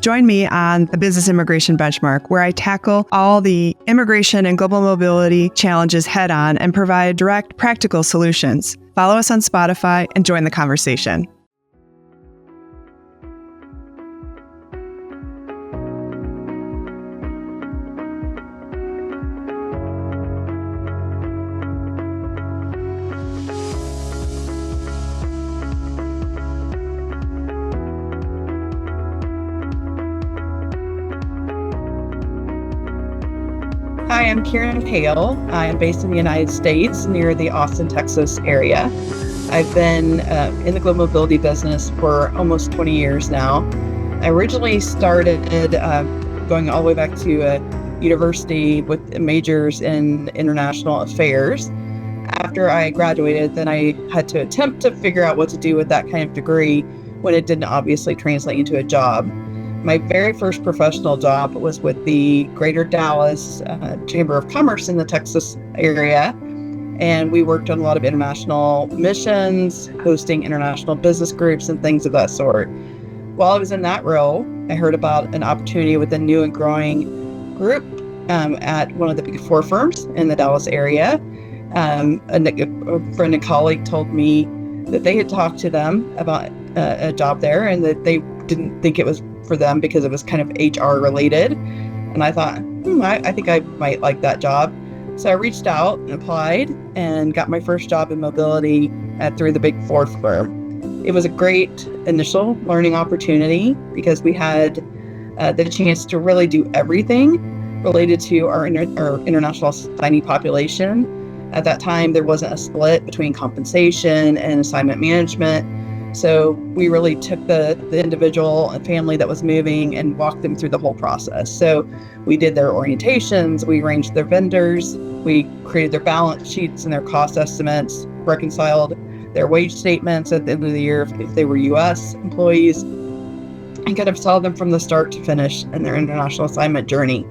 Join me on the Business Immigration Benchmark, where I tackle all the immigration and global mobility challenges head on and provide direct, practical solutions. Follow us on Spotify and join the conversation. Hi, I'm Karen Hale. I am based in the United States near the Austin, Texas area. I've been in the global mobility business for almost 20 years now. I originally started going all the way back to a university with majors in international affairs. After I graduated, then I had to attempt to figure out what to do with that kind of degree when it didn't obviously translate into a job. My very first professional job was with the Greater Dallas Chamber of Commerce in the Texas area. And we worked on a lot of international missions, hosting international business groups and things of that sort. While I was in that role, I heard about an opportunity with a new and growing group at one of the Big Four firms in the Dallas area. A friend and colleague told me that they had talked to them about a job there and that they didn't think it was for them because it was kind of HR related. And I thought, I think I might like that job. So I reached out and applied and got my first job in mobility through the Big Four firm. It was a great initial learning opportunity because we had the chance to really do everything related to our international signing population. At that time, there wasn't a split between compensation and assignment management. So we really took the individual and family that was moving and walked them through the whole process. So we did their orientations, we arranged their vendors, we created their balance sheets and their cost estimates, reconciled their wage statements at the end of the year if they were U.S. employees, and kind of saw them from the start to finish in their international assignment journey.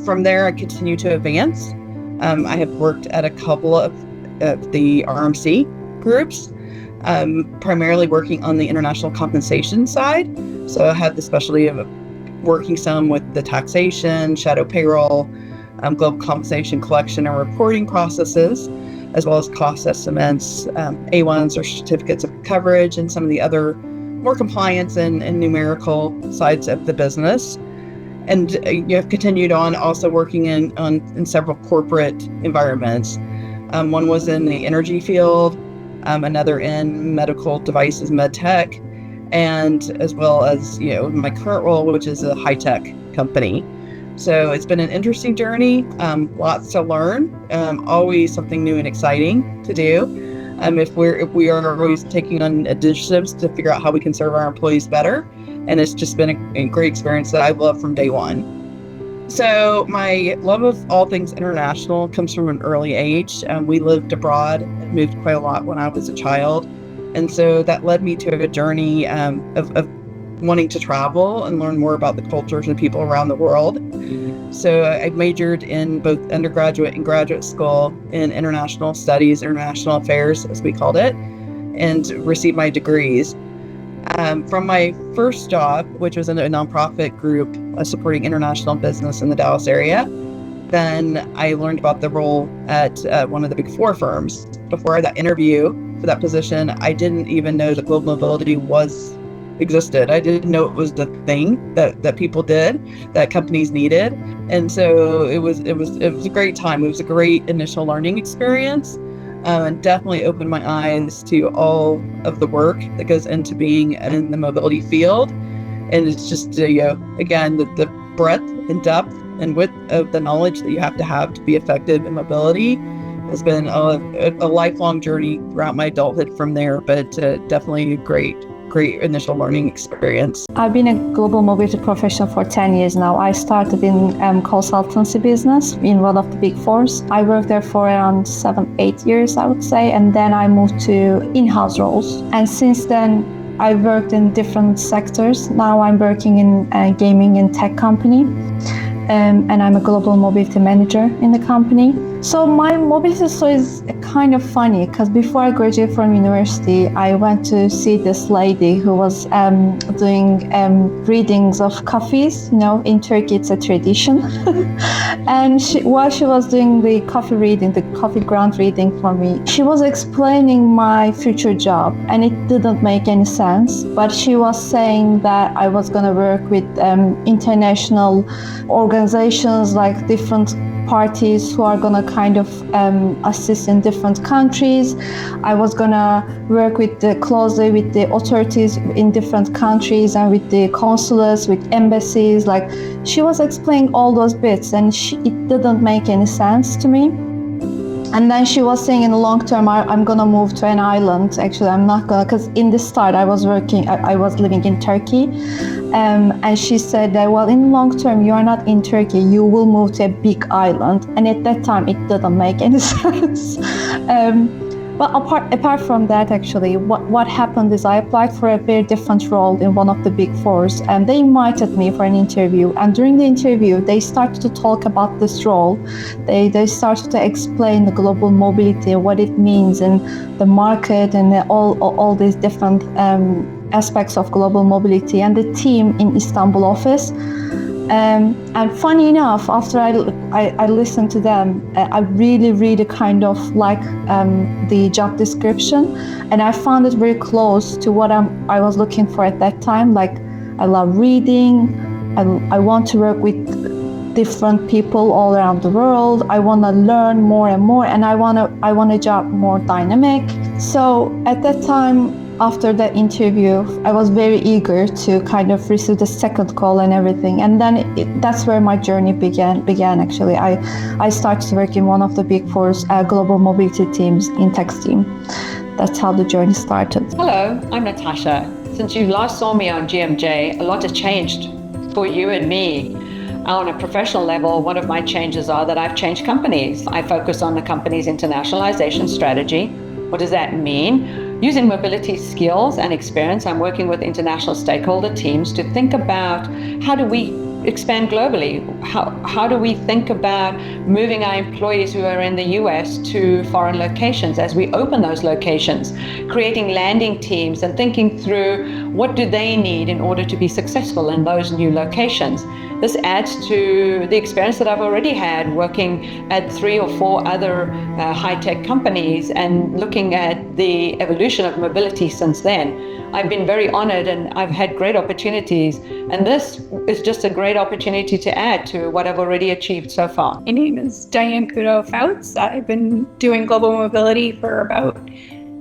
From there, I continued to advance. I have worked at a couple of the RMC groups, primarily working on the international compensation side. So I had the specialty of working some with the taxation, shadow payroll, global compensation collection and reporting processes, as well as cost estimates, A1s or certificates of coverage, and some of the other more compliance and numerical sides of the business. And you have continued on also working in several corporate environments. One was in the energy field, another in medical devices, med tech, and as well as, my current role, which is a high tech company. So it's been an interesting journey, lots to learn, always something new and exciting to do. If we are always taking on initiatives to figure out how we can serve our employees better. And it's just been a great experience that I've loved from day one. So my love of all things international comes from an early age. We lived abroad, moved quite a lot when I was a child. And so that led me to a journey of wanting to travel and learn more about the cultures and people around the world. So I majored in both undergraduate and graduate school in international studies, international affairs, as we called it, and received my degrees. From my first job, which was in a nonprofit group supporting international business in the Dallas area, then I learned about the role at one of the Big Four firms. Before that interview for that position, I didn't even know that global mobility existed. I didn't know it was the thing that people did, that companies needed. And so it was a great time. It was a great initial learning experience. And definitely opened my eyes to all of the work that goes into being in the mobility field. And it's just, again, the breadth and depth and width of the knowledge that you have to be effective in mobility has been a lifelong journey throughout my adulthood from there, but definitely a great initial learning experience. I've been a global mobility professional for 10 years now. I started in consultancy business in one of the Big Fours. I worked there for around 7-8 years, I would say, and then I moved to in-house roles. And since then, I worked in different sectors. Now I'm working in a gaming and tech company, and I'm a global mobility manager in the company. So my mobility story is kind of funny because before I graduated from university, I went to see this lady who was doing readings of coffees. You know, in Turkey it's a tradition. And while she was doing the coffee reading, the coffee ground reading for me, she was explaining my future job, and it didn't make any sense. But she was saying that I was going to work with international organizations, like different parties who are going to kind of assist in different countries. I was going to work closely with the authorities in different countries and with the consulates, with embassies. Like, she was explaining all those bits, and it didn't make any sense to me. And then she was saying in the long term, I'm going to move to an island. Actually, I'm not going to, because in the start I was living in Turkey. And she said that, well, in the long term, you are not in Turkey, you will move to a big island. And at that time, it didn't make any sense. But apart from that, actually, what happened is I applied for a very different role in one of the big fours, and they invited me for an interview. And during the interview, they started to talk about this role. They started to explain the global mobility, what it means, and the market, and all these different aspects of global mobility, and the team in Istanbul office. And funny enough, after I listened to them, I really kind of like the job description, and I found it very close to what I was looking for at that time. Like, I love reading, I want to work with different people all around the world. I want to learn more and more, and I want a job more dynamic. So at that time, after that interview, I was very eager to kind of receive the second call and everything. And then that's where my journey began actually. I started to work in one of the big four's global mobility teams in Tex team. That's how the journey started. Hello, I'm Natasha. Since you last saw me on GMJ, a lot has changed for you and me. On a professional level, one of my changes are that I've changed companies. I focus on the company's internationalization strategy. What does that mean? Using mobility skills and experience, I'm working with international stakeholder teams to think about how do we expand globally? How do we think about moving our employees who are in the US to foreign locations as we open those locations, creating landing teams and thinking through what do they need in order to be successful in those new locations. This adds to the experience that I've already had working at 3 or 4 other high-tech companies and looking at the evolution of mobility since then. I've been very honored and I've had great opportunities, and this is just a great opportunity to add to what I've already achieved so far. My name is Diane Kudo-Fouts. I've been doing global mobility for about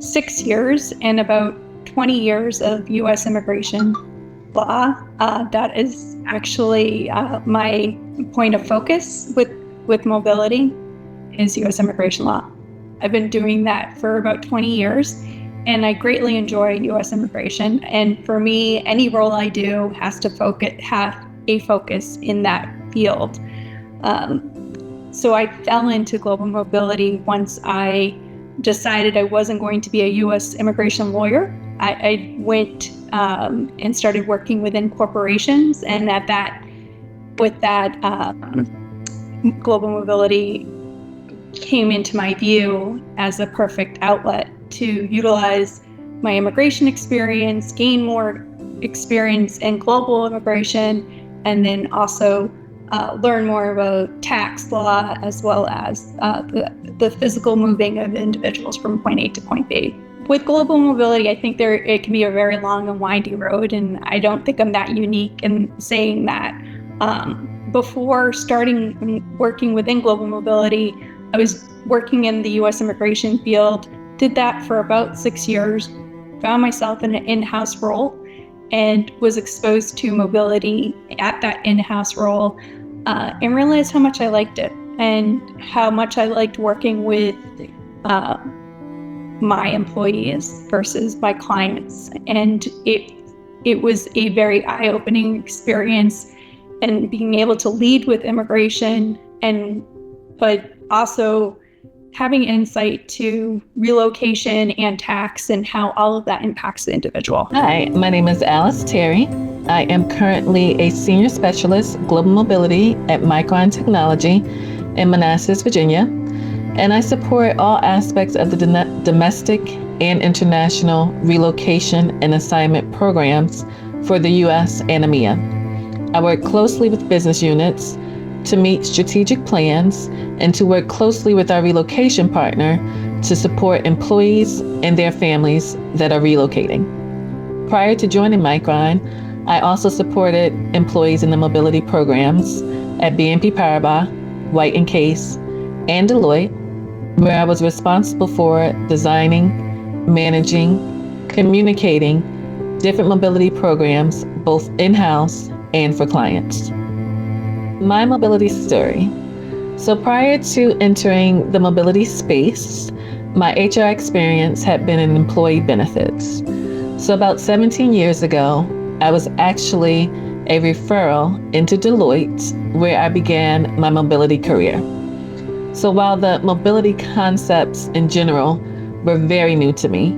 6 years and about 20 years of U.S. immigration law. That is actually my point of focus with mobility is U.S. immigration law. I've been doing that for about 20 years, and I greatly enjoy U.S. immigration. And for me, any role I do has to have a focus in that field. So I fell into global mobility once I decided I wasn't going to be a U.S. immigration lawyer. I went and started working within corporations, and with that, global mobility came into my view as a perfect outlet to utilize my immigration experience, gain more experience in global immigration, and then also learn more about tax law as well as the physical moving of individuals from point A to point B. With global mobility, I think it can be a very long and windy road, and I don't think I'm that unique in saying that. Before starting working within global mobility, I was working in the U.S. immigration field, did that for about 6 years, found myself in an in-house role, and was exposed to mobility at that in-house role, and realized how much I liked it and how much I liked working with my employees versus my clients. And it was a very eye-opening experience, and being able to lead with immigration, but also having insight to relocation and tax and how all of that impacts the individual. Hi, my name is Alice Terry. I am currently a senior specialist global mobility at Micron Technology in Manassas, Virginia. and I support all aspects of the domestic and international relocation and assignment programs for the U.S. and EMEA. I work closely with business units to meet strategic plans and to work closely with our relocation partner to support employees and their families that are relocating. Prior to joining Micron, I also supported employees in the mobility programs at BNP Paribas, White & Case, and Deloitte, where I was responsible for designing, managing, communicating different mobility programs, both in-house and for clients. My mobility story. So prior to entering the mobility space, my HR experience had been in employee benefits. So about 17 years ago, I was actually a referral into Deloitte, where I began my mobility career. So while the mobility concepts in general were very new to me,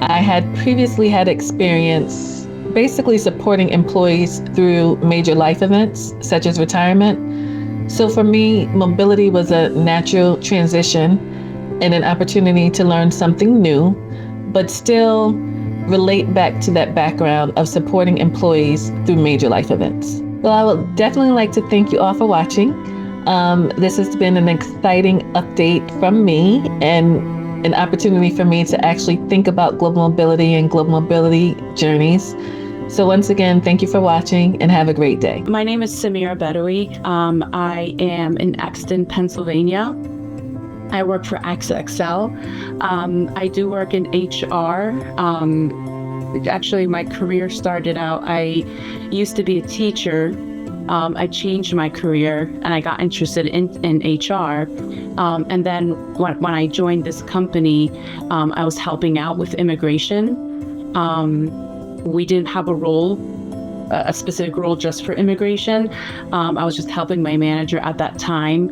I had previously had experience basically supporting employees through major life events, such as retirement. So for me, mobility was a natural transition and an opportunity to learn something new, but still relate back to that background of supporting employees through major life events. Well, I would definitely like to thank you all for watching. This has been an exciting update from me and an opportunity for me to actually think about global mobility and global mobility journeys. So once again, thank you for watching and have a great day. My name is Samira Bedoui. I am in Exton, Pennsylvania. I work for AXA Excel. I do work in HR. Actually, my career started out, I used to be a teacher. I changed my career and I got interested in HR. And then when I joined this company, I was helping out with immigration. We didn't have a specific role just for immigration. I was just helping my manager at that time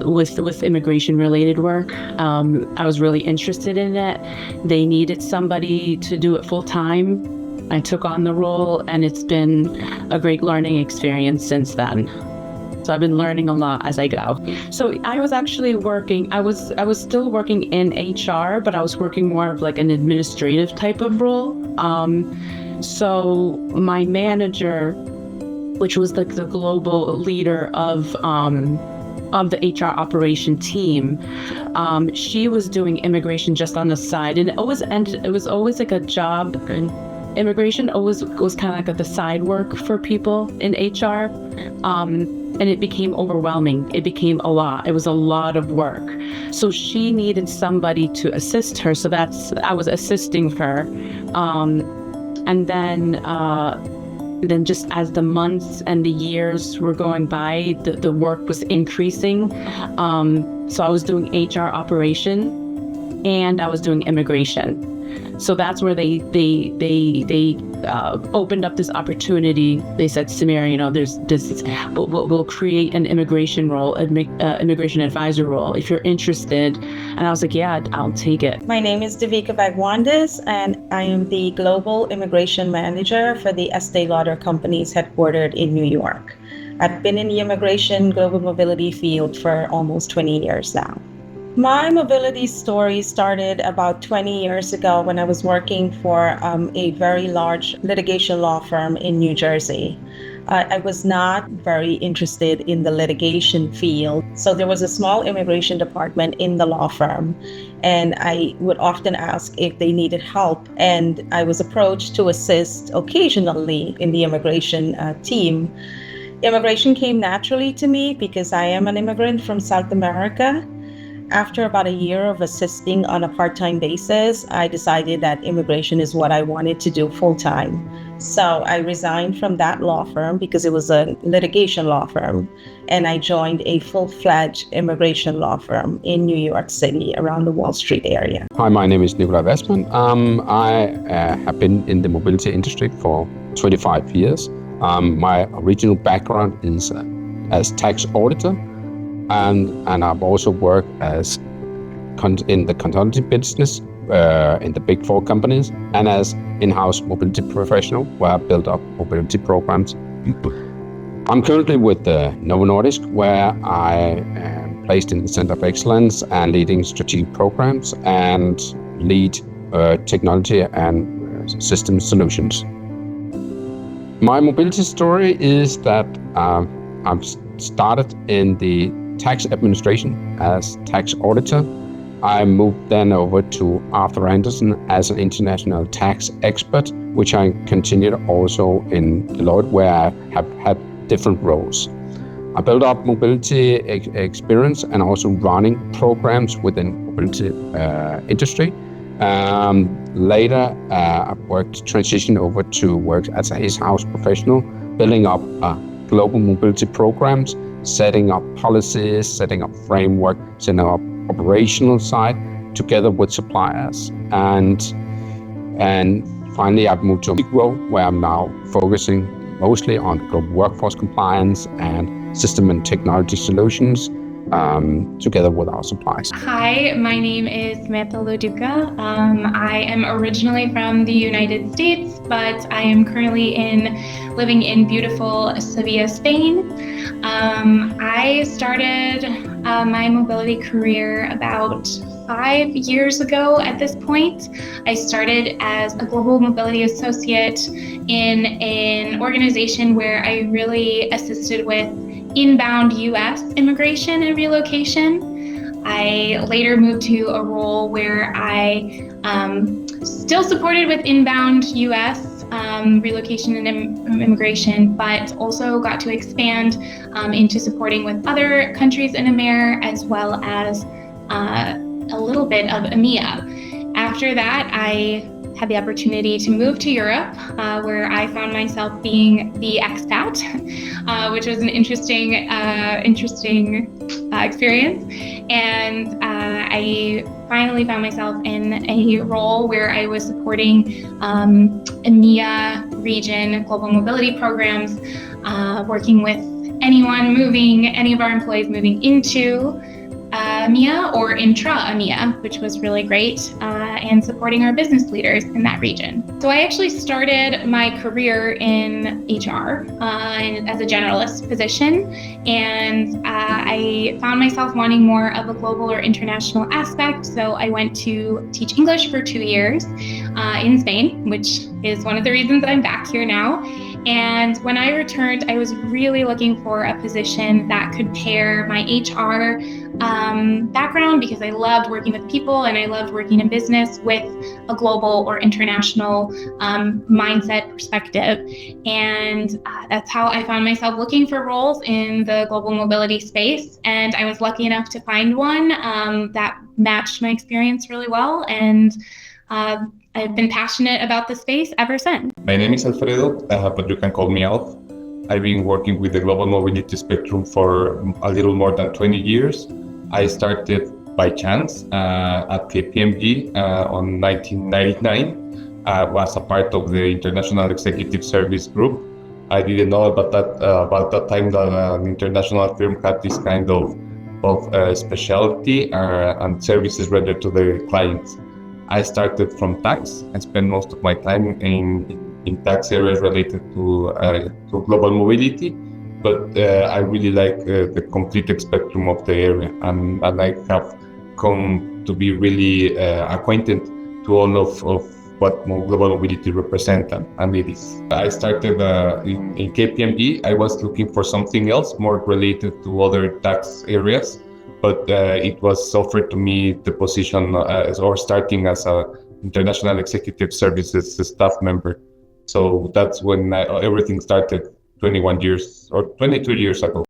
with immigration related work. I was really interested in it. They needed somebody to do it full time. I took on the role and it's been a great learning experience since then. So I've been learning a lot as I go. So I was actually working, I was still working in HR, but I was working more of like an administrative type of role. So my manager, which was like the global leader of the HR operation team, she was doing immigration just on the side, and it was always like a job. And immigration always was kind of like the side work for people in HR, and it became overwhelming. It became a lot. It was a lot of work. So she needed somebody to assist her. So I was assisting her. And then just as the months and the years were going by, the work was increasing. So I was doing HR operation and I was doing immigration. So that's where they opened up this opportunity. They said, Samira, there's this, we'll create an immigration role, immigration advisor role, if you're interested. And I was like, yeah, I'll take it. My name is Devika Bhagwandis, and I am the Global Immigration Manager for the Estee Lauder Companies headquartered in New York. I've been in the immigration global mobility field for almost 20 years now. My mobility story started about 20 years ago when I was working for a very large litigation law firm in New Jersey. I was not very interested in the litigation field. So there was a small immigration department in the law firm, and I would often ask if they needed help. And I was approached to assist occasionally in the immigration team. Immigration came naturally to me because I am an immigrant from South America. After about a year of assisting on a part-time basis, I decided that immigration is what I wanted to do full-time. So I resigned from that law firm because it was a litigation law firm, and I joined a full-fledged immigration law firm in New York City around the Wall Street area. Hi, my name is Nikolai Westman. I have been in the mobility industry for 25 years. My original background is as tax auditor. And I've also worked in the consulting business in the big four companies and as in-house mobility professional where I built up mobility programs. I'm currently with Novo Nordisk, where I based in the Center of Excellence and leading strategic programs and lead technology and system solutions. My mobility story is that I've started in the tax administration as tax auditor. I moved then over to Arthur Andersen as an international tax expert, which I continued also in Deloitte, where I have had different roles. I built up mobility experience and also running programs within mobility industry. Later, I transitioned over to work as a in-house professional, building up global mobility programs, setting up policies, setting up framework, setting up operational side together with suppliers. And finally, I've moved to a big role where I'm now focusing mostly on global workforce compliance and system and technology solutions together with our suppliers. Hi, my name is Samantha Loduca. I am originally from the United States, but I am currently living in beautiful Sevilla, Spain. I started my mobility career about 5 years ago at this point. I started as a global mobility associate in an organization where I really assisted with inbound US immigration and relocation. I later moved to a role where I still supported with inbound US relocation and immigration, but also got to expand into supporting with other countries in EMEA, as well as a little bit of EMEA. After that, I had the opportunity to move to Europe, where I found myself being the expat, which was an interesting experience. And I finally found myself in a role where I was supporting EMEA region global mobility programs, working with any of our employees moving into EMEA or intra-EMEA, which was really great, and supporting our business leaders in that region. So I actually started my career in HR as a generalist position, and I found myself wanting more of a global or international aspect, so I went to teach English for 2 years in Spain, which is one of the reasons I'm back here now. And when I returned, I was really looking for a position that could pair my HR background, because I loved working with people and I loved working in business, with a global or international mindset perspective. And that's how I found myself looking for roles in the global mobility space. And I was lucky enough to find one that matched my experience really well. And I've been passionate about the space ever since. My name is Alfredo, but you can call me Alf. I've been working with the global mobility spectrum for a little more than 20 years. I started by chance at KPMG on 1999. I was a part of the International Executive Service Group. I didn't know about that time that an international firm had this kind of specialty and services rendered to the clients. I started from tax and spent most of my time in tax areas related to global mobility, but I really like the complete spectrum of the area, and I have come to be really acquainted to all of what global mobility represents and it is. I started in KPMG. I was looking for something else more related to other tax areas, but it was offered to me the position or starting as a International Executive Services staff member. So that's when everything started 21 years or 22 years ago.